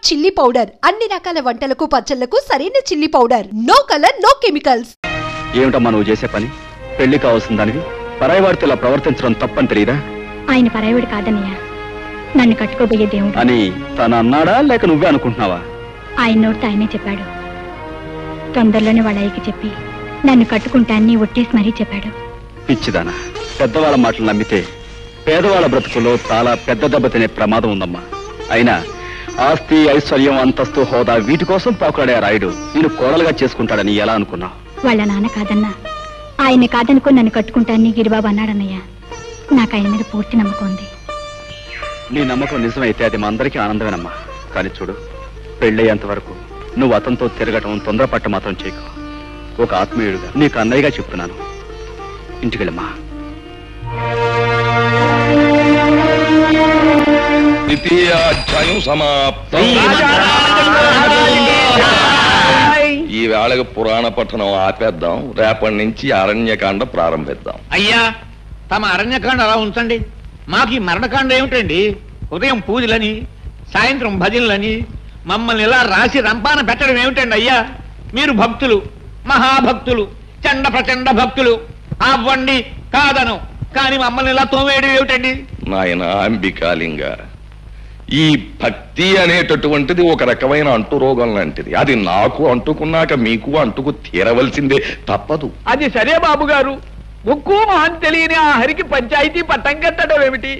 Chilli powder అన్ని రకాల వంటలకు పచ్చళ్లకు సరైన chilli powder. No colour no chemicals. ఏమిటమ్మా నువ్వు చేసే పని? పెళ్లి కావాల్సిన దానివి పరాయివాడితో ఇలా ప్రవర్తించడం తప్పని తెలియదా? ఆయన పరాయివాడు కాదన్నయ్య, నన్ను కట్టుకోబోయే దేవుడు అని తను అన్నాడా లేక నువ్వే అనుకుంటున్నావా? ఆయన నోటితో ఆయనే చెప్పాడు. తొందరలోనే వాళ్ళ అయ్యకి చెప్పి నన్ను కట్టుకుంటాన్ని ఒట్టేసి మరీ చెప్పాడు. పిచ్చిదానా, పెద్దవాళ్ళ మాటలు నమ్మితే పేదవాళ్ళ బ్రతుకుల్లో చాలా పెద్ద దెబ్బ తినే ప్రమాదం ఉందమ్మా. అయినా ఆస్తి ఐశ్వర్యం అంతస్తు హోదా వీటి కోసం పాకులాడే రాయుడు నేను కోడలుగా చేసుకుంటాడని ఎలా అనుకున్నావు? వాళ్ళ నాన్న కాదన్నా, ఆయన కాదనుకో నన్ను కట్టుకుంటాన్ని గిరిబాబు అన్నాడన్నయ్య. నాకు ఆయన మీద పూర్తి నమ్మకం ఉంది. నీ నమ్మకం నిజమైతే అది మా అందరికీ ఆనందమేనమ్మా. కానీ చూడు, పెళ్ళయ్యేంత వరకు నువ్వు అతనితో తిరగటం తొందరపట్ట మాత్రం చేయకు. ఒక ఆత్మీయుడుగా నీకు అన్నయ్యగా చెప్తున్నాను. ఇంటికెళ్ళమ్మా. ద్వితీయాధ్యాయం సమాప్తం. ఈ వేళకి పురాణ పఠనం ఆపేద్దాం. రేపటి నుంచి అరణ్యకాండ ప్రారంభిద్దాం. అయ్యా, తమ అరణ్యకాండ అలా ఉంచండి. మాకు ఈ మరణకాండ ఏమిటండి? ఉదయం పూజలని, సాయంత్రం భజనలని మమ్మల్ని ఇలా రాసి రంపాన పెట్టడం ఏమిటండి అయ్యా? మీరు భక్తులు, మహాభక్తులు, చండ ప్రచండ భక్తులు. అవ్వండి కాదను, కానీ మమ్మల్ని ఇలా తోమేయడం ఏమిటండి? నాయన అంబికాలింగ, ఈ భక్తి అనేటటువంటిది ఒక రకమైన అంటురోగం లాంటిది. అది నాకు అంటుకున్నాక మీకు అంటుకు తీరవలసిందే, తప్పదు. అది సరే బాబు గారు, ముక్కు మహన్ తెలియని ఆ హరికి పంచాయతీ పట్టం కట్టడం ఏమిటి?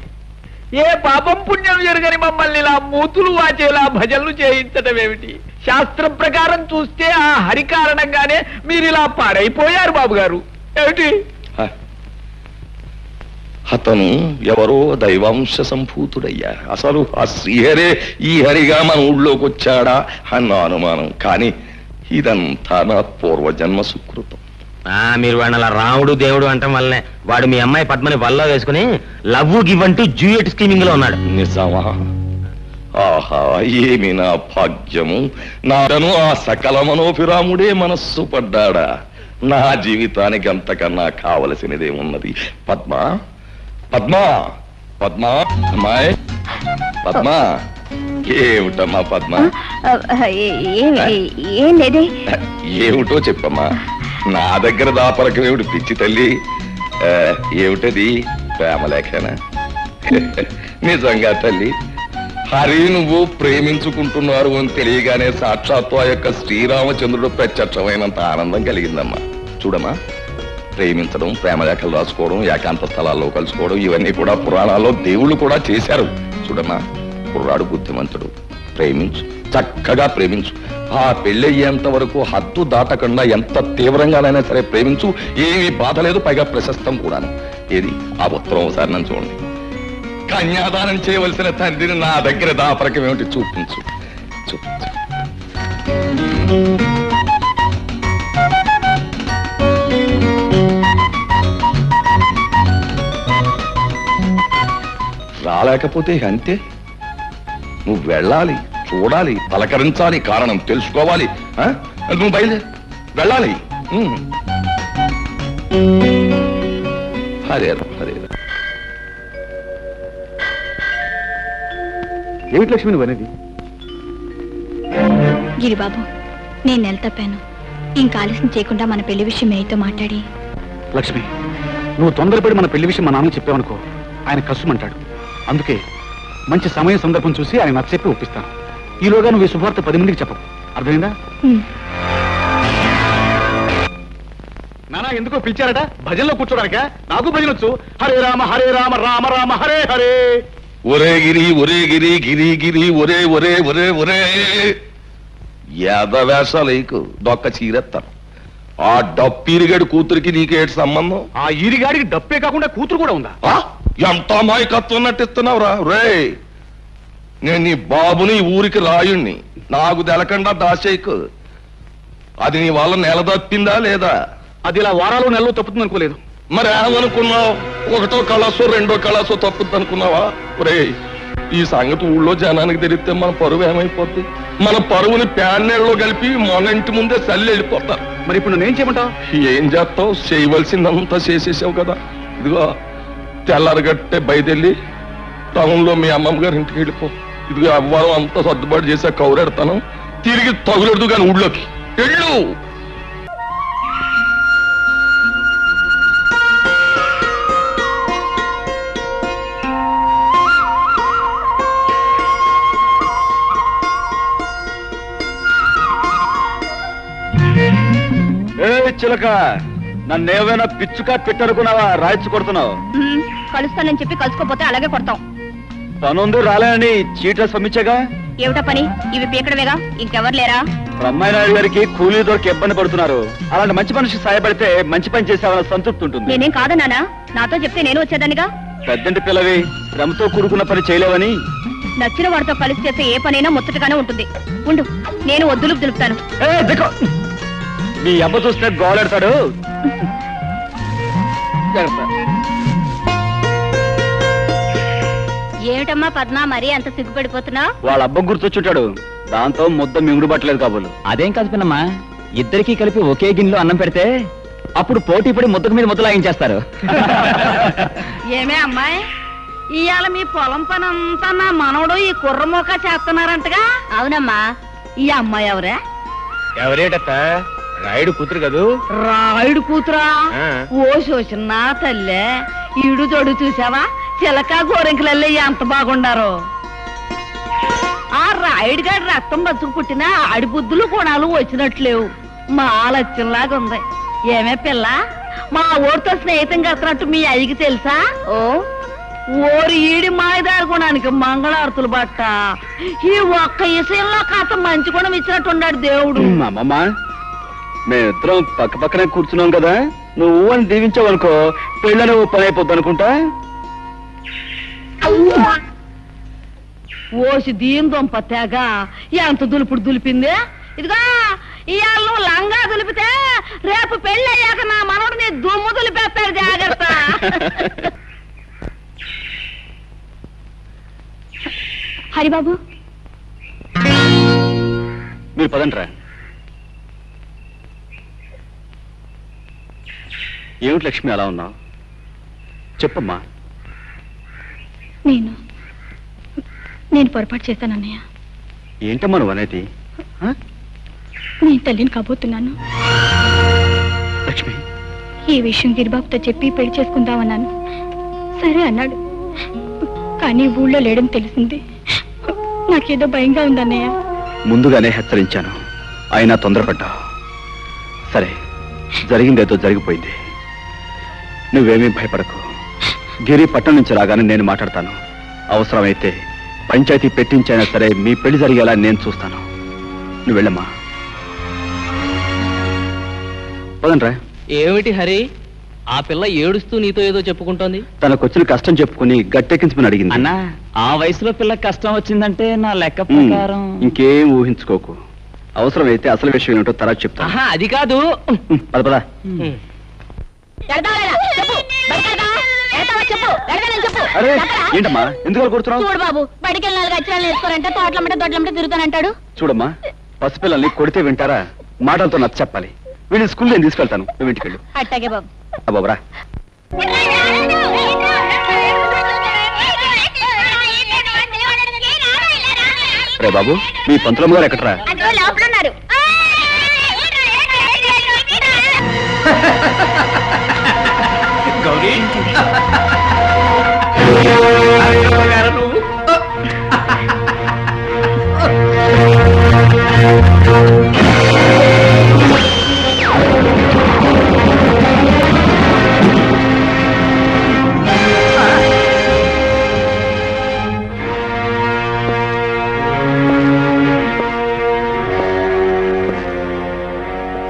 ఏ పాపం పుణ్యం జరగని మమ్మల్ని ఇలా మూతులు వాచేలా భజనలు చేయించడం ఏమిటి? శాస్త్రం ప్రకారం చూస్తే ఆ హరి కారణంగానే మీరు ఇలా పాడైపోయారు బాబు గారు. ఏమిటి? అతను ఎవరో దైవాంశ సంభూతుడయ్యా. అసలు ఆ శ్రీహరే ఈ హరిగా మన ఊళ్ళోకి వచ్చాడా అన్న అనుమానం. కానీ ఇదంతా నా పూర్వజన్మ సుకృతం. మీరు వాడిని అలా రాముడు దేవుడు అంటాం వల్లనే వాడు మీ అమ్మాయి పద్మని వల్ల వేసుకుని లవ్ గివ్ అంటూ డ్యూయట్ స్కీమింగ్ లో ఉన్నాడు. నిజమా? ఆహా, ఏమి నా భాగ్యము! నాను ఆ సకల మనోభిరాముడే మనస్సు పడ్డాడా? నా జీవితానికి అంతకన్నా కావలసినదేమున్నది? పద్మ, పద్మ, పద్మ, అమ్మాయి పద్మ. ఏమిటమ్మా పద్మ? ఏం లేదే. ఏమిటో చెప్పమ్మా. నా దగ్గర దాపరకం ఏమిటి పిచ్చి తల్లి? ఏమిటది? ప్రేమలేఖనా? నిజంగా తల్లి, హరి నువ్వు ప్రేమించుకుంటున్నారు అని తెలియగానే సాక్షాత్తు ఆ యొక్క శ్రీరామచంద్రుడు ప్రత్యక్షమైనంత ఆనందం కలిగిందమ్మా. చూడమ్మా, ప్రేమించడం, ప్రేమలేఖలు రాసుకోవడం, ఏకాంత స్థలాల్లో కలుసుకోవడం ఇవన్నీ కూడా పురాణాల్లో దేవుళ్ళు కూడా చేశారు. చూడమ్మా, కుర్రాడు బుద్ధిమంతుడు, ప్రేమించు, చక్కగా ప్రేమించు. ఆ పెళ్ళయ్యేంత వరకు హద్దు దాటకుండా ఎంత తీవ్రంగానైనా సరే ప్రేమించు. ఏమీ బాధ లేదు, పైగా ప్రశస్తం కూడాను. ఏది ఆ ఉత్తరం ఒకసారి నన్ను చూడండి. కన్యాదానం చేయవలసిన తండ్రిని నా దగ్గర దాపరకం ఏమిటి? చూపించు, చూపించు. రాలేకపోతే అంతే. నువ్వు వెళ్ళాలి, చూడాలి, పలకరించాలి, కారణం తెలుసుకోవాలి. నువ్వు బయలుదేరి వెళ్ళాలి. హరే హరే. ఏమిటి లక్ష్మి నువ్వు అనేది? గిరిబాబు, నేను నెల తప్పాను. ఇంకా ఆలస్యం చేయకుండా మన పెళ్లి విషయం మేయతో మాట్లాడి. లక్ష్మి, నువ్వు తొందరపడి మన పెళ్లి విషయం మా నాన్నకి చెప్పావనుకో, ఆయన కష్టమంటాడు. అందుకే మంచి సమయం సందర్భం చూసి ఆయన నచ్చచెప్పి ఒప్పిస్తాను. ఈలోగా నువ్వు ఈ శుభవార్త 10 మందికి చెప్పవు. అర్థమైందా? నానా ఎందుకో పిలిచారట? భజనలో కూర్చోడానిక? నాకు భజన వచ్చు. హరే రామ హరే రామ రామ రామ హరే హరే. ఒరే గిరి, ఒరే గిరి, గిరి గిరి, ఒరే ఒరే ఒరే ఒరే. యాదవేషాలకు దొక్క చీరెత్తాను. ఆ డప్పిరిగాడి కూతురికి నీకేటి సంబంధం? ఆ ఈరిగాడికి డప్పే కాకుండా కూతురు కూడా ఉందా? ఎంత అమాయకత్వం నటిస్తున్నావురా రే. నేను నీ బాబుని ఊరికి రాయుణ్ణి, నాకు తెలకుండా దాచేయకు. అది నీ వల్ల నెల తప్పిందా లేదా? అది ఇలా వారాలు నెలలో తప్పుతుంది అనుకోలేదు. మరి ఏమనుకున్నావు? ఒకటో కళాసో రెండో కళాసో తప్పుద్ది అనుకున్నావా? రే, ఈ సంగతి ఊళ్ళో జనానికి తెలిస్తే మన పరువు ఏమైపోద్ది? మన పరువుని ప్యాన్నెళ్ళలో కలిపి మన ఇంటి ముందే చల్లి వెళ్ళిపోతారు. మరి ఇప్పుడు నేనేం చేయమంటావు? ఏం చేస్తావు? చేయవలసిందంతా చేసేసావు కదా. ఇదిగో తెల్లారగట్టే బయలుదేరి టౌన్లో మీ అమ్మమ్మ గారి ఇంటికి వెళ్ళిపో. ఇది అవ్వాలం అంతా సర్దుబాటు చేసా కౌరెడతాను తిరిగి తగులెడదు కానీ ఊళ్ళోకి వెళ్ళు. చిలక నన్నేమైనా పిచ్చుకా పెట్టనుకున్నావా? రాయిచ్చు కొడుతున్నావు. కలుస్తానని చెప్పి కలుసుకోపోతే అలాగే కొడతాం. పనుంది రాలేని చీట్ల పంపించగా. ఏమిటా పని? ఇవి పీకడమేగా, ఇంకెవరు లేరా? బ్రహ్మనాయుడు గారికి కూలీ దొరికి ఇబ్బంది పడుతున్నారు. అలాంటి మంచి మనిషి సాయపడితే మంచి పని చేసావన్న సంతృప్తి ఉంటుంది. నేనేం కాదన్నానా? నాతో చెప్తే నేను వచ్చేదానిగా. పెద్దంటి పిల్లవి, శ్రమతో కూడుకున్న పని చేయలేవని. నచ్చిన వాడితో కలిసి చేస్తే ఏ పనైనా ముచ్చటగానే ఉంటుంది. ఉండు, నేను వద్దులు దులుపుతాను. మీ అబ్బ చూస్తే గోలెడతాడు. ఏమిటమ్మా పద్మ, మరీ అంత సిగ్గుపడిపోతున్నావు? వాళ్ళ అబ్బ గుర్తొచ్చుంటాడు, దాంతో ముద్ద మింగుడు పట్టలేదు కాబోలు. అదేం కాదు పిన్నమ్మా, ఇద్దరికి కలిపి ఒకే గిన్నెలో అన్నం పెడితే అప్పుడు పోటీ పడి ముద్దకు మీద ముద్ద లాగించేస్తారు. ఏమే అమ్మాయి, ఇవాళ మీ పొలం పని అంతా నా మనవడు ఈ కుర్రమోక చేస్తున్నారంటగా? అవునమ్మా. ఈ అమ్మాయి ఎవరే? ఎవరేటత్త? రాయుడు కూతురు కదూ. రాయుడు కూతురా? ఓ శోషన్న తల్లే, ఈడు జోడు చూసావా? చిలక గోరెంకలల్లే ఎంత బాగుండారో. ఆ రాయుడు గారి రక్తం బతుకు పుట్టిన ఆడి బుద్ధులు గుణాలు వచ్చినట్లేవు. మా లక్ష్యంలాగా ఉంది. ఏమే పిల్ల, మా ఊరితో స్నేహితం కడుతున్నట్టు మీ అయ్యకి తెలుసా? ఓ ఓరి ఈడి మాయదారి గుణానికి మంగళారతులు బట్ట. ఈ ఒక్క విషయంలో కాస్త మంచి గుణం ఇచ్చినట్టున్నాడు దేవుడు. అమ్మమ్మ, మేమిద్దరం పక్క పక్కనే కూర్చున్నాం కదా, నువ్వు అని దీవించావు అనుకో, పెళ్ళని పని అయిపోద్ది అనుకుంటా. ఓసి దీని దొంప తెగ ఎంత దులుపుడు దులిపింది. ఇదిగా ఇవాళ నువ్వు లంగా దులిపితే రేపు పెళ్లి అయ్యాక నా మనవడు నీ దుమ్ము దులిపేస్తాడు, జాగ్రత్త. హరిబాబు, మీరు పదంట్రా. ఏమిటి లక్ష్మి అలా ఉన్నావు? చెప్పమ్మా. నేను పొరపాటు చేశానన్నయ్య. ఏంటమ్మా నువ్వు అనేది? నేను తల్లిని కాబోతున్నాను. లక్ష్మి, ఈ విషయం గిరిబాబుతో చెప్పి పెళ్లి చేసుకుందామన్నాను. సరే అన్నాడు, కానీ ఊళ్ళో లేడని తెలిసింది. నాకేదో భయంగా ఉందన్నయ్య. ముందుగానే హెచ్చరించాను, అయినా తొందరపడ్డావు. సరే, జరిగిందేదో జరిగిపోయింది. నువ్వేమీ భయపడకు. గిరి పట్టణం నుంచి రాగానే నేను మాట్లాడతాను. అవసరమైతే పంచాయతీ పెట్టించైనా సరే మీ పెళ్లి జరిగేలా నేను చూస్తాను. నువ్వు వెళ్ళమ్మా. పదండ్రా. ఏమిటి హరి, ఆ పిల్ల ఏడుస్తూ నీతో ఏదో చెప్పుకుంటోంది? తనకొచ్చిన కష్టం చెప్పుకుని గట్టెక్కించమని అడిగింది. అన్నా, ఆ వయసులో పిల్లకి కష్టం వచ్చిందంటే నా లెక్క ప్రకారం ఇంకేం ఊహించుకోకు. అవసరమైతే అసలు విషయం ఏమిటో తర్వాత చెప్తా. అది కాదు. పద పద. అరే ఏంటమ్మా, ఎందుకు కూర్చున్నావు? చూడు బాబు, బడికి వెళ్ళి 4 అక్షరాలు నేర్చుకోరంటే తోటలమ్మటే దొడ్లమ్మటే తిరుగుతానంటాడు. చూడమ్మా, పసిపిల్లల్ని కొడితే వింటారా? మాటలతో నచ్చ చెప్పాలి. వీళ్ళు స్కూల్ నేను తీసుకెళ్తాను, నువ్వు ఇంటికి వెళ్ళు. అట్టాగే బాబు. బాబురా. రే బాబు, మీ పంతులమ్మ గారు ఎక్కడరా? లోపలున్నారు. గౌరీ,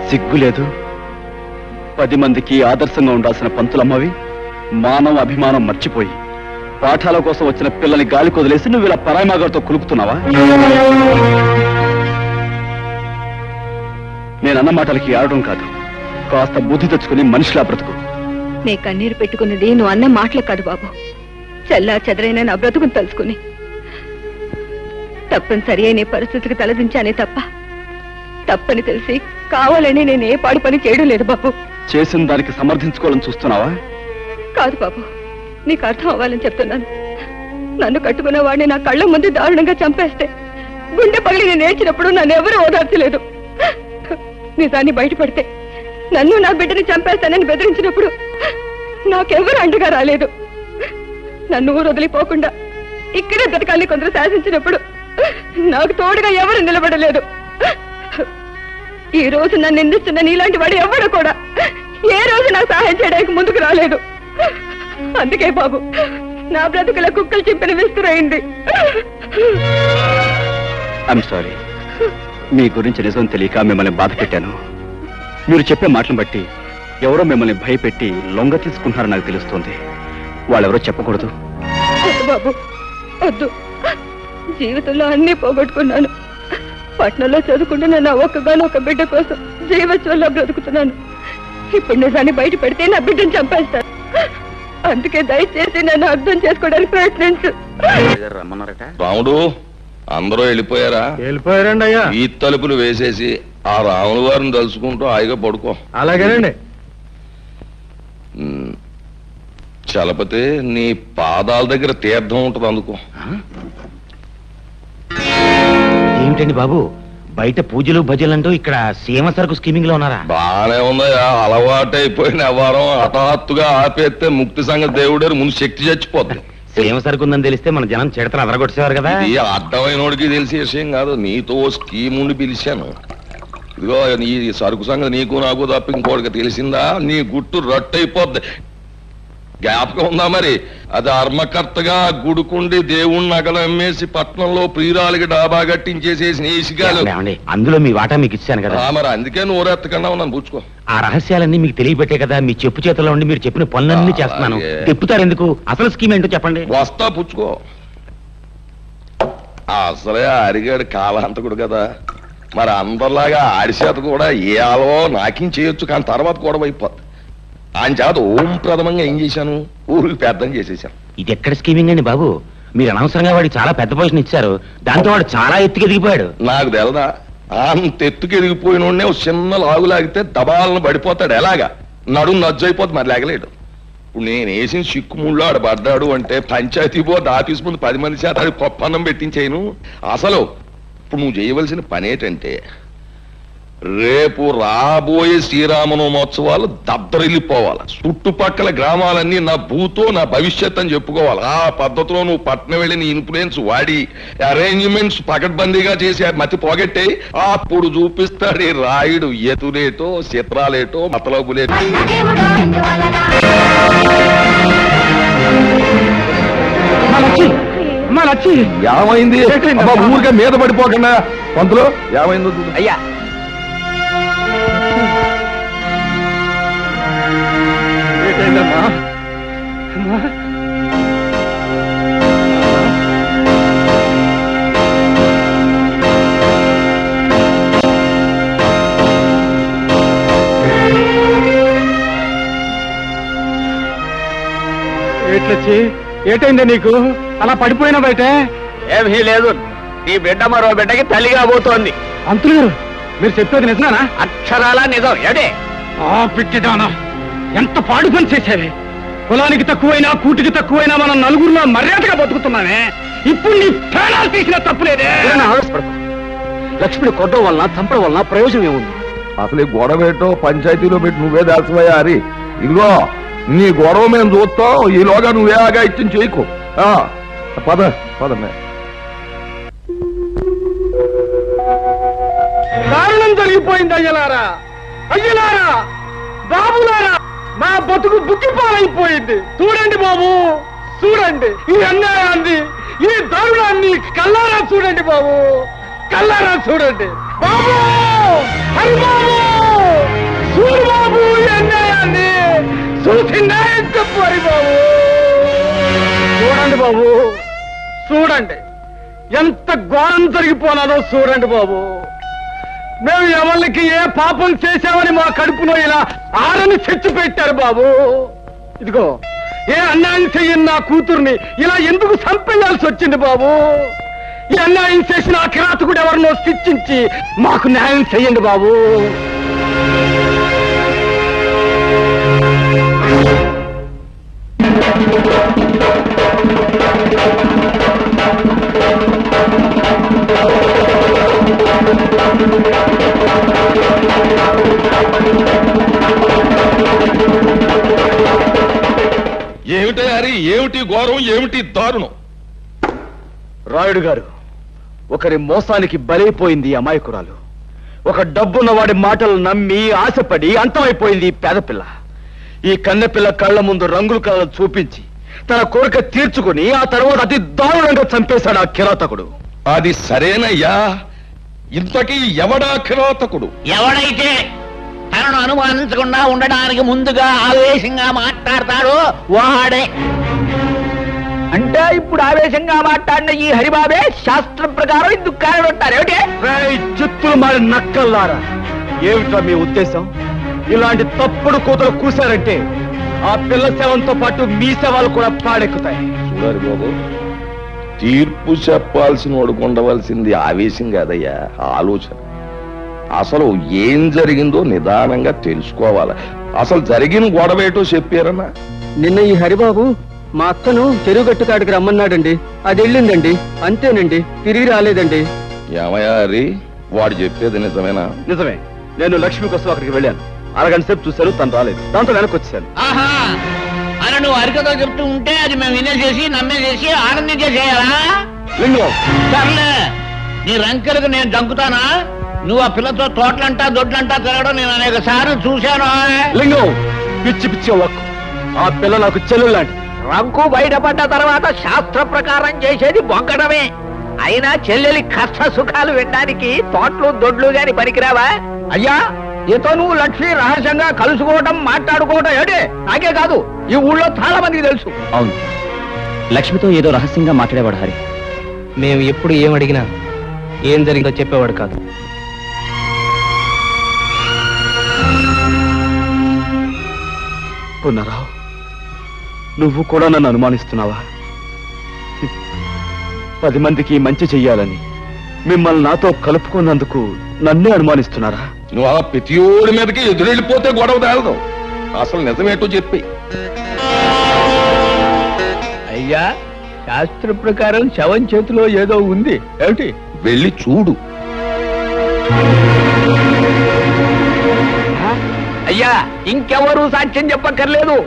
సిగ్గు లేదు? 10 మందికి ఆదర్శంగా ఉండాల్సిన పంతులమ్మవి మానవ అభిమానం మర్చిపోయి పాఠాల కోసం వచ్చిన పిల్లని గాలి కొదిలేసి నువ్వు ఇలా పరాయిమాగారితో కులుపుతున్నావా? నేనన్న మాటలకి ఆడడం కాదు, కాస్త బుద్ధి తెచ్చుకుని మనిషిలా బ్రతుకు. నీ కన్నీరు పెట్టుకున్నది నువ్వు అన్న మాటలు కాదు బాబు, చెల్లా చెదరైన నా బ్రతుకుని తలుచుకుని. తప్పనిసరి అయిన పరిస్థితికి తలదించానే తప్ప తప్పని తెలిసి కావాలని నేను ఏ పాడు పని చేయడం లేదు బాబు. చేసిన దానికి సమర్థించుకోవాలని చూస్తున్నావా? కాదు బాబు, నీకు అర్థం అవ్వాలని చెప్తున్నాను. నన్ను కట్టుకున్న వాడిని నా కళ్ళ ముందు దారుణంగా చంపేస్తే గుండె పగిలి నేను ఏడ్చినప్పుడు నన్ను ఎవరూ ఓదార్చలేదు. నిజాన్ని బయటపడితే నన్ను నా బిడ్డని చంపేస్తానని బెదిరించినప్పుడు నాకెవరు అండగా రాలేదు. నన్ను ఊరు వదిలిపోకుండా ఇక్కడే బ్రతకాలని కొందరు శాసించినప్పుడు నాకు తోడుగా ఎవరు నిలబడలేదు. ఈ రోజు నన్ను నిందిస్తున్న నీలాంటి వాడు ఎవడు కూడా ఏ రోజు నాకు సహాయం చేయడానికి ముందుకు రాలేదు. అందుకే బాబు నా బ్రతుకుల కుక్కలు చింపిన విస్తురైంది. I'm sorry. మీ గురించి నిజం తెలియక మిమ్మల్ని బాధ పెట్టాను. మీరు చెప్పే మాటలను బట్టి ఎవరో మిమ్మల్ని భయపెట్టి లొంగ తీసుకుంటున్నారని నాకు తెలుస్తుంది. వాళ్ళెవరో చెప్పకూడదు. వద్దు బాబు వద్దు. జీవితంలో అన్నీ పోగొట్టుకున్నాను. పట్నంలో చదువుకుంటున్న నా ఒక్కగానొక్క బిడ్డ కోసం జీవత్వంలో బ్రతుకుతున్నాను. ఇప్పుడు నిజాన్ని బయట పెడితే నా బిడ్డను చంపేస్తాను. అందుకే దయచేసి నన్ను అర్థం చేసుకోవడానికి ప్రయత్నించు. రాముడు అందరూ వెళ్ళిపోయారా? వెళ్ళిపోయారండి అయ్యా. ఈ తలుపులు వేసేసి ఆ రాముల వారిని తలుచుకుంటూ హాయిగా పడుకో. అలాగేనండి. చలపతి నీ పాదాల దగ్గర తీర్థం ఉంటుంది అందుకో. ఏమిటండి బాబు బయట పూజలు భజనలు అంటూ ఇక్కడ సీమ సరుకు స్కీమింగ్ లో ఉన్నారా? బానే ఉందయ్యా. అలవాటైపోయిన వ్యవహారం హఠాత్తుగా ఆపేస్తే ముక్తి సంగతి దేవుడే ముందు శక్తి చచ్చిపోద్ది. సీమ సరుకు ఉందని తెలిస్తే మన జనం చిడతలు అదరగొట్టేవారు కదా. ఇది అర్థమైనోడికి తెలిసే విషయం కాదు. నీతో స్కీమ్ ఉండి పిలిచాను. ఇదిగో నీ సరుకు సంగతి నీకు నాకు తప్ప ఇంకోటికి తెలిసిందా నీ గుట్టు రట్టయిపోద్ది. జ్ఞాపకం ఉందా మరి? అది అర్మకర్తగా గుడుకుండి దేవుణ్ణి నగలు అమ్మేసి పట్నంలో ప్రియురాలికి డాబా కట్టించేసేసి నేసిగాలు. అందులో మీ వాటా మీకు ఇచ్చాను కదా. మరి అందుకే నోరెత్తకుండా ఉన్నాను. పుచ్చుకో. ఆ రహస్యాలన్నీ మీకు తెలియబెట్టే కదా మీ చెప్పు చేతిలో ఉండి మీరు చెప్పిన పనులన్నీ చేస్తున్నాను. తిప్పుతారు ఎందుకు? అసలు స్కీమ్ ఏంటో చెప్పండి. వస్తా పుచ్చుకో. అసలే అరిగాడు కాలాంతకుడు కదా. మరి అందరిలాగా ఆడి చేత కూడా ఏ ఆలో నాకేం చేయొచ్చు. కానీ తర్వాత కూడా అయిపోద్ది. ఆయన చేత ఓం ప్రథమంగా ఏం చేశాను, ఊరికి పెద్దం చేసేసాను. ఇది ఎక్కడ స్కీమింగ్ అండి బాబు? మీరు అనవసరంగా వాడికి చాలా పెద్ద పొజిషన్ ఇచ్చారు. దాంతో వాడు చాలా ఎత్తుకి ఎదిగిపోయాడు. నాకు తెలదా? అంత ఎత్తుకి ఎదిగిపోయిన చిన్న లాగులాగితే దబాలను పడిపోతాడు. ఎలాగా నడుము నజ్జైపోతుంది. మరి లేగలేడు. ఇప్పుడు నేను వేసిన చిక్కుముళ్ళు ఆడ పడ్డాడు అంటే పంచాయతీ బోర్డు ఆఫీస్ ముందు 10 మంది చేత అది పప్పన్నం పెట్టించేయను. అసలు ఇప్పుడు నువ్వు చేయవలసిన పని ఏంటంటే రేపు రాబోయే శ్రీరామనవమోత్సవాలు దద్దరిల్లిపోవాలి. చుట్టుపక్కల గ్రామాలన్నీ నా భూతో నా భవిష్యత్ అని చెప్పుకోవాలి. ఆ పద్ధతిలో నువ్వు పట్నం వెళ్ళి నీ ఇన్ఫ్లుయెన్స్ వాడి అరేంజ్మెంట్స్ పకడ్బందీగా చేసి మతి పోగొట్టే అప్పుడు చూపిస్తాడు ఈ రాయుడు ఎతులేటో చిత్రాలేటో మతలబులేటో. ఏమైంది? ఊరికే మీద పడిపోకుండా పంతులు ఏమైందో అయ్యా. ఏటైందా నీకు? అలా పడిపోయినా బయట ఏమీ లేదు. నీ బిడ్డ మరో బిడ్డకి తల్లిగా పోతోంది. అంతులు గారు మీరు చెప్పేది నిజమేనా? అక్షరాలా నిజం. ఏడే పిచ్చిదానా, ఎంత పాడు పని చేసేవి. కులానికి తక్కువైనా కూటికి తక్కువైనా మనం నలుగురిలో మర్యాదగా బతుకుతున్నామే. ఇప్పుడు నీ ప్రాణాలు తీసిన తప్పులేదే. లక్ష్మిని కొట్టడం వలన చంపడం వలన ప్రయోజనం ఏముంది? అసలు ఈ గొడవ ఏంటో పంచాయతీలో పెట్టి నువ్వే దాల్సిపోయా. హరి ఇదిగో నీ గొడవ మేము చూస్తాం. ఈలోగా నువ్వే ఆగా ఇచ్చిన చేయకు. పద పదమే. దారుణం జరిగిపోయింది. అయ్యలారా, అయ్యలారా, బాబులారా, మా బతుకు బుక్కిపాలైపోయింది. చూడండి బాబు, చూడండి ఈ అన్యాయాన్ని, ఈ దారుణాన్ని కల్లారా చూడండి బాబు, కల్లారా చూడండి బాబు. హరి బాబు, చూడు బాబు ఈ అన్యాయాన్ని, చూసి న్యాయం చెప్పు. హరి బాబు, చూడండి బాబు, చూడండి ఎంత ఘోరం జరిగిపోనాదో చూడండి బాబు. మేము ఎవరికి ఏ పాపం చేశామని మా కడుపులో ఇలా ఆరని చచ్చి పెట్టారు బాబు. ఇదిగో ఏ అన్యాయం చెయ్యని నా కూతుర్ని ఇలా ఎందుకు చంపేయాల్సి వచ్చింది బాబు? ఈ అన్యాయం చేసిన ఆ కిరాతకుడు ఎవరినో శిక్షించి మాకు న్యాయం చెయ్యండి బాబు. ఏమిటి హరి, ఏమిటి ఘోరం, ఏమిటి దారుణం? రాయుడు గారు, ఒకరి మోసానికి బలైపోయింది అమాయకురాలు. ఒక డబ్బున్న వాడి మాటలు నమ్మి ఆశపడి అంతమైపోయింది పేదపిల్ల. ఈ కన్నెపిల్ల కళ్ళ ముందు రంగుల కళ్ళను చూపించి తన కోరిక తీర్చుకుని ఆ తర్వాత అతి దారుణంగా చంపేశాడు ఆ కిరాతకుడు. అది సరేనయ్యా, ఇంతకీ ఎవడా కిరాతకుడు? ఎవడైతే తనను అనుమానించకుండా ఉండడానికి ముందుగా ఆవేశంగా మాట్లాడతాడో వాడే. అంటే ఇప్పుడు ఆవేశంగా మాట్లాడిన ఈ హరిబాబే శాస్త్రం ప్రకారం ఇందుకు కారణం ఏమిటి? చిత్తులు మారి నక్కల్లారా, ఏమిటా మీ ఉద్దేశం? ఇలాంటి తప్పుడు కూతురు కూశారంటే ఆ పిల్ల శవంతో పాటు మీ శవాలు కూడా పాడెక్కుతాయి. చూడాలి బాబు, తీర్పు చెప్పాల్సిన వాడుకు ఉండవలసింది ఆవేశం కాదయ్యా, ఆలోచన. అసలు ఏం జరిగిందో నిదానంగా తెలుసుకోవాలి. అసలు జరిగిన గొడవ ఏటో చెప్పారన్నా? నిన్న ఈ హరిబాబు మా అక్కను చెరువుగట్టు కాడికి రమ్మన్నాడండి. అది వెళ్ళిందండి, అంతేనండి, తిరిగి రాలేదండి. ఏమయ్యా హరి, వాడు చెప్పేది నిజమేనా? నిజమే. నేను లక్ష్మి కోసం అక్కడికి వెళ్ళాను. అరగంట సేపు చూశాను, తను రాలేదు. దాంతో వెనక్కి వచ్చాను. ఆహా, అని నువ్వు అరికతో చెప్తూ ఉంటే అది మేము వినేసేసి నమ్మేసేసి ఆనందించేసేయాలా? లింగం, సర్లే, నీ రంకెలకు నేను దంకుతానా? నువ్వు ఆ పిల్లతో తోటలంటా దొడ్లంటా తిరగడం నేను అనేక సార్లు చూశాను. లింగం, పిచ్చి పిచ్చి ఒక్కు. ఆ పిల్ల నాకు చెల్లెలు లాంటిది. రంకు బయటపడ్డ తర్వాత శాస్త్ర ప్రకారం చేసేది బొగ్గడమే. అయినా చెల్లెలి కష్ట సుఖాలు వినడానికి తోటలు దొడ్లు గాని పనికిరావా? అయ్యా, ఇతో నువ్వు లక్ష్మి రహస్యంగా కలుసుకోవటం మాట్లాడుకోవటం ఏడే నాకే కాదు, ఈ ఊళ్ళో చాలా మందికి తెలుసు. అవును, లక్ష్మితో ఏదో రహస్యంగా మాట్లాడేవాడు హరి. మేము ఎప్పుడు ఏమడిగినా ఏం జరిగిందో చెప్పేవాడు కాదు. పునరావు, నువ్వు కూడా నన్ను అనుమానిస్తున్నావా? 10 మందికి మంచి చెయ్యాలని మిమ్మల్ని నాతో కలుపుకున్నందుకు నన్నే అనుమానిస్తున్నారా? నువ్వు ఆ ప్రతియోడి మీదకి ఎదురెళ్ళిపోతే గొడవ తేలదు. అసలు నిజమేటో చెప్పి. అయ్యా, శాస్త్ర ప్రకారం శవం చేతిలో ఏదో ఉంది ఏమిటి? వెళ్ళి చూడు. అయ్యా, ఇంకెవరూ సాక్ష్యం చెప్పక్కర్లేదు.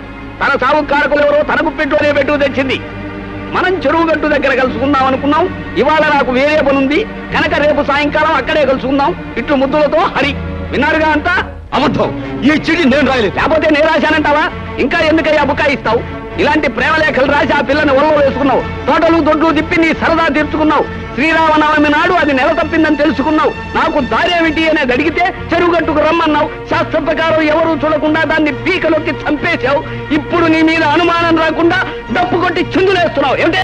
తన సాగు కారకులు ఎవరో తన గుప్పింట్లోనే పెట్టు తెచ్చింది. మనం చెరువు గట్టు దగ్గర కలుసుకుందాం అనుకున్నాం. ఇవాళ నాకు వేరే పనుంది కనుక రేపు సాయంకాలం అక్కడే కలుసుకుందాం. ఇట్లు ముద్దులతో హరి. విన్నారుగా అంతా? అబద్ధం. ఈ చిడి నేను రాయలేదు. లేకపోతే నేను రాశానంటావా? ఇంకా ఎందుకయ్యా బుకాయిస్తావు? ఇలాంటి ప్రేమలేఖలు రాసి ఆ పిల్లని ఒళ్ళో వేసుకున్నావు. తోటలు దొడ్లు తిప్పి నీ సరదా తీర్చుకున్నావు. శ్రీరామనవమి నాడు అది నెల తప్పిందని తెలుసుకున్నావు. నాకు దారేమిటి అనేది అడిగితే చెరువుగట్టుకు రమ్మన్నావు. శాస్త్ర ప్రకారం ఎవరూ చూడకుండా దాన్ని పీకలోకి చంపేశావు. ఇప్పుడు నీ మీద అనుమానం రాకుండా డప్పు కొట్టి చిందులేస్తున్నావు ఏమిటి?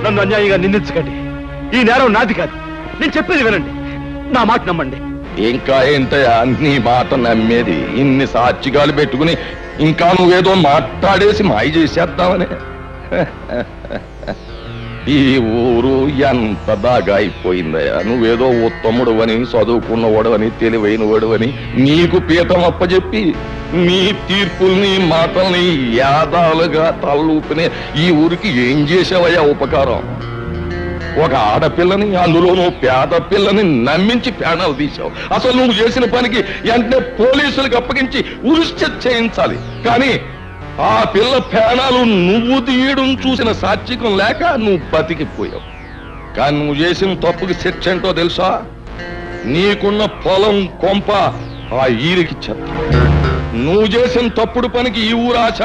నన్ను అన్యాయంగా నిందించకండి. ఈ నేరం నాది కాదు. నేను చెప్పేది వినండి, నా మాట నమ్మండి. ఇంకా ఏంటయ్యా నీ మాట నమ్మేది? ఇన్ని సాక్షిగాలు పెట్టుకుని ఇంకా నువ్వేదో మాట్లాడేసి మాయ చేసేద్దామని. ఈ ఊరు ఎంత బాగా అయిపోయిందయ్యా. నువ్వేదో ఉత్తముడు అని, చదువుకున్నవాడు అని, తెలివైనవాడు అని నీకు పీఠం అప్పచెప్పి నీ తీర్పుల్ని మాటల్ని యాదాలుగా తలూపినే ఈ ఊరికి ఏం చేసావయ్యా ఉపకారం? ఒక ఆడపిల్లని, అందులోనూ పేద పిల్లని నమ్మించి ప్రాణాలు తీశావు. అసలు నువ్వు చేసిన పనికి వెంటనే పోలీసులకు అప్పగించి ఉరిశ్చ చేయించాలి. కానీ ఆ పిల్ల ప్రాణాలు నువ్వు తీయడం చూసిన సాత్వికం లేక నువ్వు బతికిపోయావు. కానీ నువ్వు చేసిన తప్పుకి శిక్ష ఏంటో తెలుసా? నీకున్న పొలం కొంప ఆ ఈరికి చెత్త. నువ్వు చేసిన తప్పుడు పనికి ఈ ఊరు